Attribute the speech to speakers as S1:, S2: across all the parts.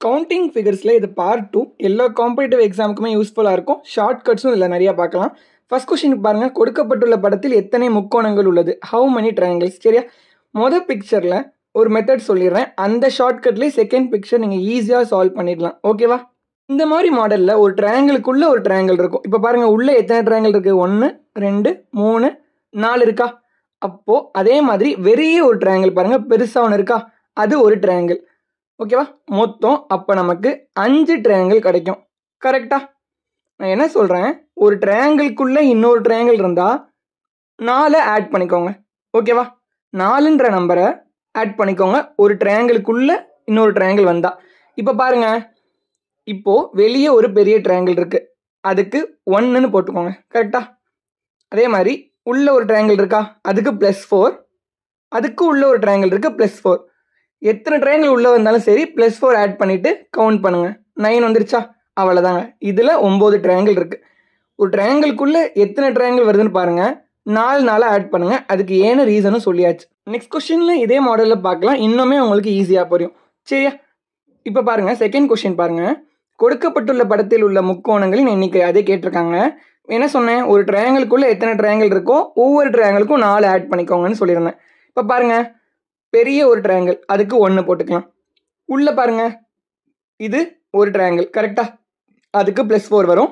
S1: Counting ஃபிகர்ஸில் இது part 2. எல்லா competitive எக்ஸாமுக்குமே யூஸ்ஃபுல்லாக இருக்கும். ஷார்ட்கட்ஸும் இதில் நிறையா பார்க்கலாம். ஃபர்ஸ்ட் கொஸ்டின் பாருங்கள், கொடுக்கப்பட்டுள்ள படத்தில் எத்தனை முக்கோணங்கள் உள்ளது? How many triangles? சரியா, மொதல் பிக்சரில் ஒரு மெத்தட் சொல்லிடுறேன். அந்த ஷார்ட்கட்லேயே செகண்ட் பிக்சர் நீங்கள் ஈஸியாக சால்வ் பண்ணிடலாம். ஓகேவா? இந்த மாதிரி மாடலில் ஒரு ட்ரையாங்கிளுக்குள்ளே ஒரு ட்ரையாங்கிள் இருக்கும். இப்போ பாருங்கள், உள்ளே எத்தனை ட்ரையாங்கிள் இருக்குது? 1 2 3 4 இருக்கா? அப்போது அதே மாதிரி வெறிய ஒரு ட்ரையாங்கிள் பாருங்கள், பெருசாக ஒன்று இருக்கா? அது ஒரு ட்ரையாங்கிள். ஓகேவா? மொத்தம் அப்போ நமக்கு 5 ட்ரையாங்கிள் கிடைக்கும். கரெக்டா? நான் என்ன சொல்கிறேன், ஒரு ட்ரையாங்கிள்குள்ளே இன்னொரு ட்ரையாங்கிள் இருந்தால் 4 ஆட் பண்ணிக்கோங்க. ஓகேவா? 4ன்ற நம்பரை ஆட் பண்ணிக்கோங்க ஒரு ட்ரையாங்கிள்குள்ளே இன்னொரு ட்ரையாங்கிள் வந்தால். இப்போ பாருங்க, இப்போது வெளியே ஒரு பெரிய ட்ரையாங்கிள் இருக்குது, அதுக்கு 1ன்னு போட்டுக்கோங்க. கரெக்டா? அதே மாதிரி உள்ள ஒரு ட்ரையாங்கிள் இருக்கா? அதுக்கு +4. அதுக்கு உள்ள ஒரு ட்ரையாங்கிள் இருக்குது +4. எத்தனை ட்ரையாங்கிள் உள்ளே வந்தாலும் சரி +4 ஆட் பண்ணிவிட்டு கவுண்ட் பண்ணுங்கள். 9 வந்துருச்சா? அவ்வளோதாங்க. இதில் 9 ட்ரையாங்கிள் இருக்குது. ஒரு ட்ரையாங்கிள்குள்ளே எத்தனை ட்ரையாங்கிள் வருதுன்னு பாருங்கள். 4 ஆட் பண்ணுங்கள். அதுக்கு ஏன்னு ரீசனும் சொல்லியாச்சு. நெக்ஸ்ட் கொஸ்டினில் இதே மாடலில் பார்க்கலாம், இன்னுமே உங்களுக்கு ஈஸியாக புரியும். சரியா? இப்போ பாருங்கள், செகண்ட் கொஸ்டின் பாருங்கள். கொடுக்கப்பட்டுள்ள படத்தில் உள்ள முக்கோணங்களின் எண்ணிக்கை அதே கேட்டிருக்காங்க. என்ன சொன்னேன், ஒரு ட்ரையாங்கிள்குள்ளே எத்தனை ட்ரையாங்கிள் இருக்கோ ஒவ்வொரு ட்ரையாங்கிளுக்கும் 4 ஆட் பண்ணிக்கோங்கன்னு சொல்லியிருந்தேன். இப்போ பாருங்கள், பெரிய ஒரு ட்ரையாங்கிள், அதுக்கு 1 போட்டுக்கலாம். உள்ளே பாருங்கள், இது ஒரு ட்ரையாங்கிள். கரெக்டாக? அதுக்கு +4 வரும்.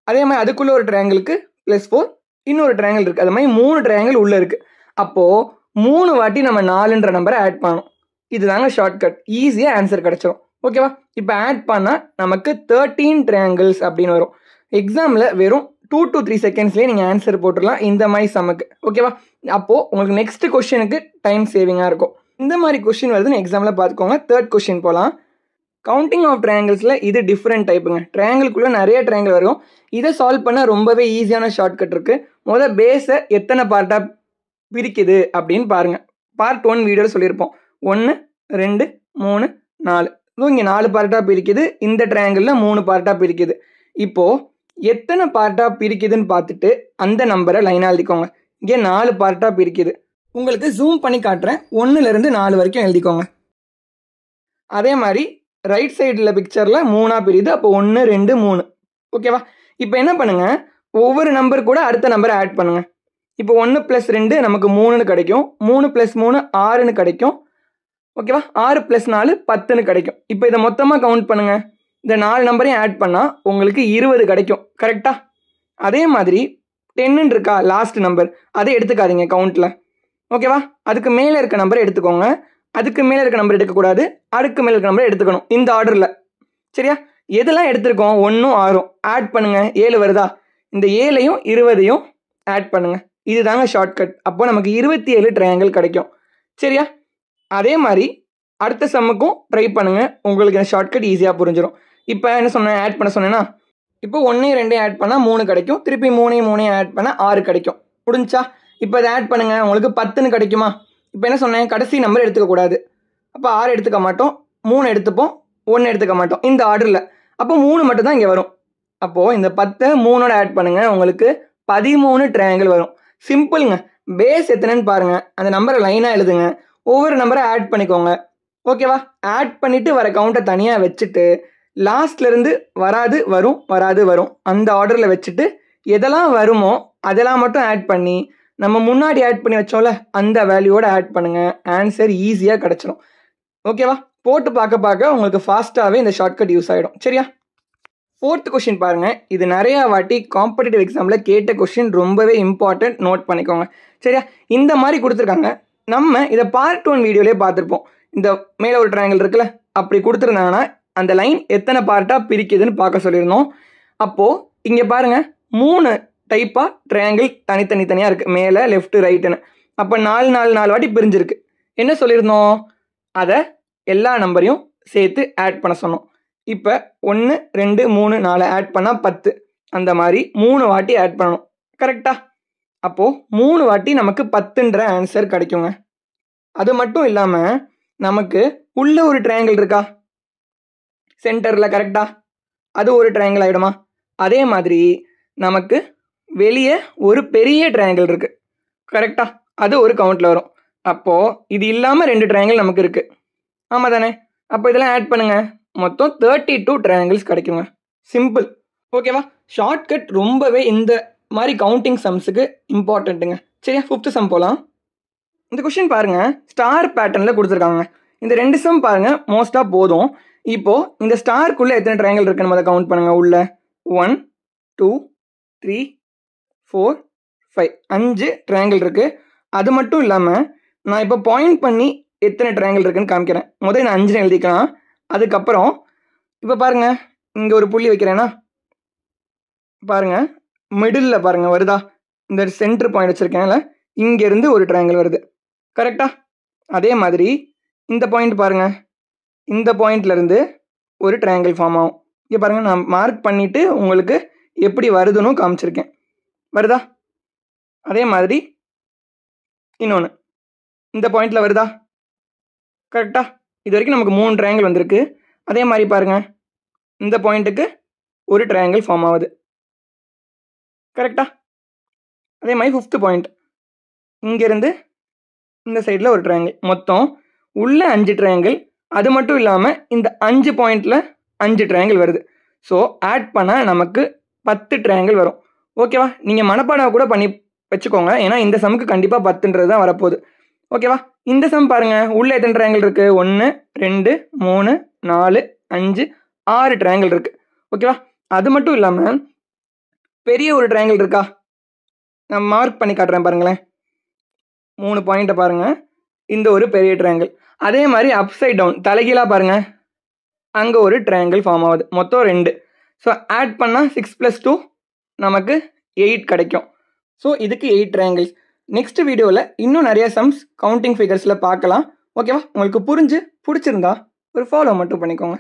S1: அதே மாதிரி அதுக்குள்ளே ஒரு ட்ரையாங்கிளுக்கு +4, இன்னொரு ட்ரையாங்கிள் இருக்குது. அது மாதிரி 3 ட்ரையாங்கிள் உள்ளே இருக்குது. அப்போது 3 வாட்டி நம்ம 4ன்ற நம்பரை ஆட் பண்ணணும். இதுதாங்க ஷார்ட்கட். ஈஸியாக ஆன்சர் கிடச்சிரும். ஓகேவா? இப்போ ஆட் பண்ணால் நமக்கு 13 ட்ரையாங்கிள்ஸ் அப்படின்னு வரும். எக்ஸாமில் வெறும் 2 to 3 செகண்ட்ஸ்லேயே நீங்கள் ஆன்சர் போட்டுடலாம் இந்த மாதிரி சம்முக்கு. ஓகேவா? அப்போது உங்களுக்கு நெக்ஸ்ட் கொஸ்டினுக்கு டைம் சேவிங்காக இருக்கும். இந்த மாதிரி கொஸ்டின் வருதுன்னு எக்ஸாமில் பார்த்துக்கோங்க. தேர்ட் கொஸ்டின் போகலாம். கவுண்டிங் ஆஃப் ட்ரையாங்கிள்ஸில் இது டிஃப்ரெண்ட் டைப்புங்க. ட்ரையாங்கிள்குள்ளே நிறைய ட்ரையாங்கிள் வரும். இதை சால்வ் பண்ண ரொம்பவே ஈஸியான ஷார்ட்கட் இருக்குது. முதல் பேஸை எத்தனை பார்ட்டாக பிரிக்குது அப்படின்னு பாருங்கள். பார்ட் 1 வீடியோவில் சொல்லியிருப்போம். 1 2 3 4. இங்கே 4 பார்ட்டாக பிரிக்குது. இந்த ட்ரையாங்கிளில் 3 பார்ட்டாக பிரிக்குது. இப்போது எத்தனை பார்ட்டாக பிரிக்குதுன்னு பார்த்துட்டு அந்த நம்பரை லைனாக எழுதிக்கோங்க. இங்கே 4 பார்ட்டாக பிரிக்குது. உங்களுக்கு ஜூம் பண்ணி காட்டுறேன். 1லேருந்து 4 வரைக்கும் எழுதிக்கோங்க. அதே மாதிரி ரைட் சைடில் பிக்சரில் 3ஆக பிரியுது. அப்போ 1 2 3. ஓகேவா? இப்போ என்ன பண்ணுங்கள், ஒவ்வொரு நம்பர் கூட அடுத்த நம்பரை ஆட் பண்ணுங்கள். இப்போ 1 + 2 நமக்கு 3ன்னு கிடைக்கும். 3 + 3 6ன்னு கிடைக்கும். ஓகேவா? 6 + 4 10ன்னு கிடைக்கும். இப்போ இதை மொத்தமாக கவுண்ட் பண்ணுங்கள். இந்த 4 நம்பரையும் ஆட் பண்ணால் உங்களுக்கு 20 கிடைக்கும். கரெக்டா? அதே மாதிரி 10ன்னு இருக்கா லாஸ்ட் நம்பர், அதை எடுத்துக்காதீங்க கவுண்ட்டில். ஓகேவா? அதுக்கு மேலே இருக்க நம்பரை எடுத்துக்கோங்க. அதுக்கு மேலே இருக்க நம்பர் எடுக்கக்கூடாது, அதுக்கு மேலே இருக்க நம்பரை எடுத்துக்கணும். இந்த ஆர்டரில். சரியா? எதெல்லாம் எடுத்திருக்கோம்? 1ம் 6ம் ஆட் பண்ணுங்கள். 7 வருதா? இந்த 7ஐயும் 20ஐயும் ஆட் பண்ணுங்கள். இதுதாங்க ஷார்ட்கட். அப்போ நமக்கு 27 ட்ரையாங்கிள் கிடைக்கும். சரியா? அதே மாதிரி அடுத்த சம்முக்கும் ட்ரை பண்ணுங்கள். உங்களுக்கு இந்த ஷார்ட்கட் ஈஸியாக புரிஞ்சிடும். இப்போ என்ன சொன்னேன், ஆட் பண்ண சொன்னேன்னா, இப்போ 1 2 ஆட் பண்ணால் 3 கிடைக்கும். திருப்பி 3 3 ஆட் பண்ணால் 6 கிடைக்கும். முடிஞ்சா? இப்போ அதை ஆட் பண்ணுங்கள், உங்களுக்கு 10ன்னு கிடைக்குமா? இப்போ என்ன சொன்னேன், கடைசி நம்பர் எடுத்துக்கக்கூடாது. அப்போ 6 எடுத்துக்க மாட்டோம், 3 எடுத்துப்போம், 1 எடுத்துக்க மாட்டோம். இந்த ஆர்டரில். அப்போ 3 மட்டும் தான் இங்கே வரும். அப்போது இந்த 10 3ஓட ஆட் பண்ணுங்கள், உங்களுக்கு 13 ட்ரையாங்கிள் வரும். சிம்பிளுங்க. பேஸ் எத்தனைன்னு பாருங்கள், அந்த நம்பரை லைனாக எழுதுங்க, ஒவ்வொரு நம்பரை ஆட் பண்ணிக்கோங்க. ஓகேவா? ஆட் பண்ணிவிட்டு வர கவுண்ட்டை தனியாக வச்சுட்டு லாஸ்ட்லேருந்து வராது வரும் வராது வரும் அந்த ஆர்டரில் வச்சுட்டு எதெல்லாம் வருமோ அதெல்லாம் மட்டும் ஆட் பண்ணி நம்ம முன்னாடி ஆட் பண்ணி வச்சோம்ல அந்த வேல்யூவோட ஆட் பண்ணுங்கள். ஆன்சர் ஈஸியாக கிடச்சிடும். ஓகேவா? போட்டு பார்க்க உங்களுக்கு ஃபாஸ்ட்டாகவே இந்த ஷார்ட்கட் யூஸ் ஆகிடும். சரியா? ஃபோர்த் கொஸ்டின் பாருங்கள். இது நிறையா வாட்டி காம்படிட்டிவ் எக்ஸாமில் கேட்ட கொஸ்டின், ரொம்பவே இம்பார்ட்டன்ட், நோட் பண்ணிக்கோங்க. சரியா? இந்த மாதிரி கொடுத்துருக்காங்க. நம்ம இதை பார்ட் 1 வீடியோலேயே பார்த்துருப்போம். இந்த மேலே ஒரு ட்ரையாங்கிள் இருக்குல்ல, அப்படி கொடுத்துருந்தாங்கன்னா அந்த லைன் எத்தனை பார்ட்டாக பிரிக்குதுன்னு பார்க்க சொல்லியிருந்தோம். அப்போது இங்கே பாருங்கள், 3 டைப்பாக ட்ரையாங்கிள் தனித்தனியாக இருக்குது, மேலே லெஃப்ட்டு ரைட்டுன்னு. அப்போ 4 வாட்டி பிரிஞ்சிருக்கு. என்ன சொல்லியிருந்தோம், அதை எல்லா நம்பரையும் சேர்த்து ஆட் பண்ண சொன்னோம். இப்போ 1 2 3 4 ஆட் பண்ணால் 10. அந்த மாதிரி 3 வாட்டி ஆட் பண்ணணும். கரெக்டா? அப்போது 3 வாட்டி நமக்கு 10ன்ற ஆன்சர் கிடைக்குங்க. அது மட்டும் இல்லாமல் நமக்கு உள்ள ஒரு ட்ரையாங்கிள் இருக்கா சென்டரில்? கரெக்டா? அது ஒரு ட்ரையாங்கிள் ஆகிடுமா? அதே மாதிரி நமக்கு வெளியே ஒரு பெரிய ட்ரையாங்கிள் இருக்குது. கரெக்டா? அது ஒரு கவுண்ட்டில் வரும். அப்போது இது இல்லாமல் 2 ட்ரையாங்கிள் நமக்கு இருக்குது. ஆமாம் தானே? அப்போ இதெல்லாம் ஆட் பண்ணுங்கள். மொத்தம் 32 ட்ரையாங்கிள்ஸ் கிடைக்குங்க. சிம்பிள். ஓகேவா? ஷார்ட்கட் ரொம்பவே இந்த மாதிரி கவுண்டிங் சம்ஸுக்கு இம்பார்ட்டண்ட்டுங்க. சரியா? 5th சம் போகலாம். இந்த கொஷின் பாருங்க, ஸ்டார் பேட்டர்னில் கொடுத்துருக்காங்க. இந்த 2 சம் பாருங்க மோஸ்ட்டாக போதும். இப்போ இந்த ஸ்டார்க்குள்ளே எத்தனை ட்ரையாங்கிள் இருக்குன்னு முதல்ல கவுண்ட் பண்ணுங்க. உள்ள 1 2 3 4 5 5 ட்ரையாங்கிள் இருக்குது. அது மட்டும் இல்லாமல் நான் இப்போ பாயிண்ட் பண்ணி எத்தனை ட்ரையாங்கிள் இருக்குன்னு காமிக்கிறேன். முதல்ல நான் 5 எழுதிக்கலாம். அதுக்கப்புறம் இப்போ பாருங்க, இங்கே ஒரு புள்ளி வைக்கிறேன்னா பாருங்க, மிடில் பாருங்க வருதா, இந்த சென்டர் பாயிண்ட் வச்சிருக்கேன்ல, இங்கேருந்து ஒரு ட்ரையாங்கிள் வருது. கரெக்டா? அதே மாதிரி இந்த பாயிண்ட் பாருங்க, இந்த பாயிண்ட்லேருந்து ஒரு ட்ரையாங்கிள் ஃபார்ம் ஆகும். இங்கே பாருங்க, நான் மார்க் பண்ணிட்டு உங்களுக்கு எப்படி வருதுன்னு காமிச்சிருக்கேன். வருதா? அதே மாதிரி இன்னொன்று இந்த பாயிண்ட்ல வருதா? கரெக்டா? இது வரைக்கும் நமக்கு 3 ட்ரையாங்கிள் வந்திருக்கு. அதே மாதிரி பாருங்க, இந்த பாயிண்ட்டுக்கு ஒரு ட்ரையாங்கிள் ஃபார்ம் ஆகுது. கரெக்டா? அதே மாதிரி 5th பாயிண்ட், இங்கேருந்து இந்த சைடில் ஒரு ட்ரையாங்கிள். மொத்தம் உள்ள 5 ட்ரையாங்கிள். அது மட்டும் இல்லாமல் இந்த 5 பாயிண்டில் 5 ட்ரையாங்கிள் வருது. ஸோ ஆட் பண்ணால் நமக்கு 10 ட்ரையாங்கிள் வரும். ஓகேவா? நீங்கள் மனப்பாடம் கூட பண்ணி வச்சுக்கோங்க, ஏன்னா இந்த சமுக்கு கண்டிப்பாக 10ன்றது தான் வரப்போகுது. ஓகேவா? இந்த சம் பாருங்கள், உள்ள எத்தனை ட்ரையாங்கிள் இருக்குது? 1 2 3 4 5 6 ட்ரையாங்கிள் இருக்குது. ஓகேவா? அது மட்டும் இல்லாமல் பெரிய ஒரு ட்ரையாங்கிள் இருக்கா? நான் மார்க் பண்ணி காட்டுறேன் பாருங்களேன். 3 பாயிண்ட்டை பாருங்கள், இந்த ஒரு பெரிய ட்ரையாங்கிள். அதே மாதிரி அப்சைட் டவுன் தலைகீழாக பாருங்கள், அங்கே ஒரு ட்ரையாங்கிள் ஃபார்ம் ஆகுது. மொத்தம் 2. ஸோ ஆட் பண்ணால் 6 + 2 நமக்கு 8 கிடைக்கும். ஸோ இதுக்கு 8 ட்ரையாங்கிள்ஸ். நெக்ஸ்ட் வீடியோவில் இன்னும் நிறைய சம்ஸ் கவுண்டிங் ஃபிகர்ஸில் பார்க்கலாம். ஓகேவா? உங்களுக்கு பிடிச்சிருந்தா ஒரு ஃபாலோ மட்டும் பண்ணிக்கோங்க.